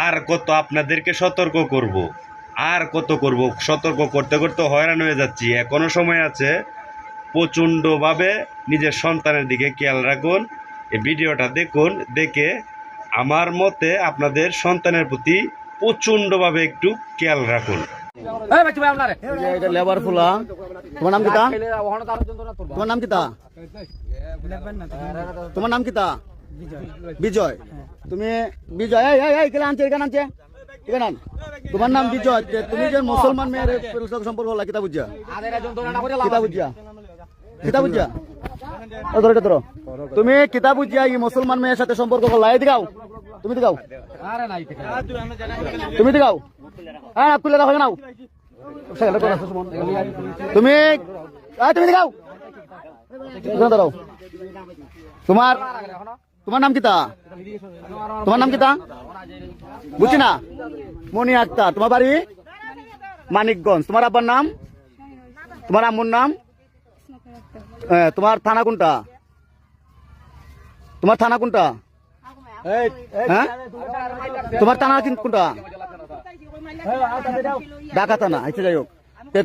আর কত আপনাদেরকে সতর্ক করব, আর কত করব, সতর্ক করতে করতে হয়রান হয়ে যাচ্ছি। এখনো সময় আছে, প্রচণ্ডভাবে নিজের সন্তানের দিকে খেয়াল রাখুন। এই ভিডিওটা দেখুন, দেখে আমার মতে আপনাদের সন্তানের প্রতি প্রচণ্ডভাবে একটু খেয়াল রাখুন। লেবার ফুলা, তোমার নাম কিতা? তোমার নাম কিতা? তোমার নাম কিতা? বিজয়। তুমি বিজয় এখানে আনছে, এখানে আনছে, এখানে আন। তোমার নাম বিজয়, তুমি যে মুসলমান মেয়ের সম্পর্ক হলা কিতা বুঝা? কিতা বুঝা? কিতা বুঝা? ধরো এটা ধরো। তুমি কিতা বুঝা এই মুসলমান মেয়ের সাথে সম্পর্ক করলা? এই দিগাও, তুমি দিগাও, তুমি দিগাও। হ্যাঁ তুলে রাখো নাও। তুমি তুমি দিগাও, দাঁড়াও। তোমার তোমার নাম কিতা? তোমার নাম কিতা? বুঝছি না। মনি আক্তার। তোমার বাড়ি মানিকগঞ্জ। তোমার আব্বার নাম? তোমার আম্মুর নাম? তোমার থানা কোনটা? তোমার থানা কোনটা? হ্যাঁ তোমার থানা কোনটা? ঢাকা থানা। আচ্ছা যাই হোক,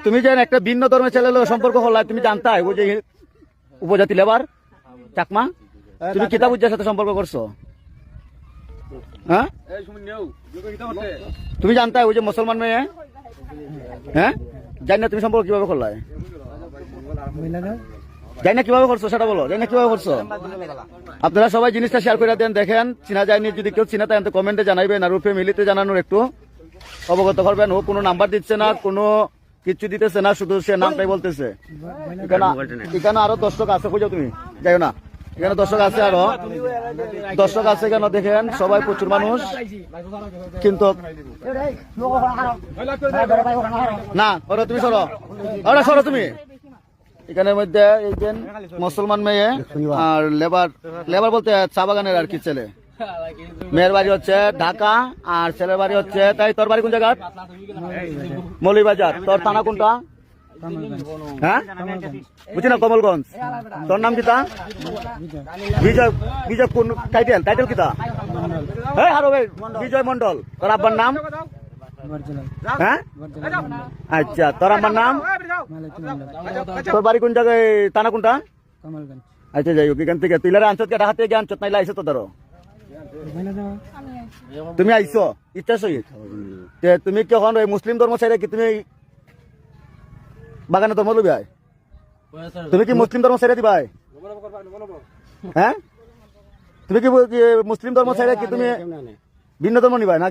তুমি যে একটা ভিন্ন ধর্মের ছেলে সম্পর্ক হল, তুমি জানতাই ওই যে উপজাতি লেবার চাকমা, তুমি কিতা বুঝার সাথে সম্পর্ক করছো? হ্যাঁ তুমি জানতাই ওই যে মুসলমান মেয়ে? হ্যাঁ জানি না, তুমি সম্পর্ক কিভাবে করলা? জানি না কিভাবে করছো সেটা বলো। জানি না কিভাবে করছো? আপনারা সবাই জিনিসটা শেয়ার করে দেন, দেখেন চিনা যায়নি। যদি কেউ চিনা তাই কমেন্টে জানাইবেন, আর রূপে মিলিতে জানানোর একটু অবগত করবেন। ও কোনো নাম্বার দিচ্ছে না, কোনো কিছু দিতেছে না, শুধু সে নামটাই বলতেছে। এখানে আরো দর্শক আছে, খুঁজো তুমি যাইও না। এখানে দর্শক আছে, আরো দর্শক আছে এখানে, দেখেন সবাই প্রচুর মানুষ। কিন্তু না ওরা তুমি সরো, ওরা সরো তুমি। এখানের মধ্যে একজন মুসলমান মেয়ে আর লেবার, লেবার বলতে চা বাগানের আর কি ছেলে। মেয়ের বাড়ি হচ্ছে ঢাকা আর ছেলের বাড়ি হচ্ছে, তাই তোর বাড়ি কোন জায়গা? মৌলিবাজার। তোর থানা কোনটা? হ্যাঁ বুঝছি না, কমলগঞ্জ। তোর নাম কিতা? বিজয়। বিজয় কোন টাইটেল? টাইটেল কিতা? হ্যাঁ হারো ভাই, বিজয় মন্ডল। তোর আব্বার নাম? হ্যাঁ আচ্ছা, তোর আব্বার নাম? তোর বাড়ি কোন জায়গায়? থানা কোনটা? আচ্ছা যাই হোক, এখান থেকে তুই আনছত, ঢাকা থেকে আনছত, নাইলে আইসো তো? ধরো তুমি আইসো ইচ্ছা সহিত, তুমি কখন ওই মুসলিম ধর্ম ছেড়ে কি তুমি বাগানে ধর্ম লবি? তুমি কি মুসলিম ধর্ম ছেড়ে দিবাই? হ্যাঁ তুমি কি মুসলিম ধর্ম ছেড়ে কি তুমি ভিন্ন ধর্ম নিবাই না?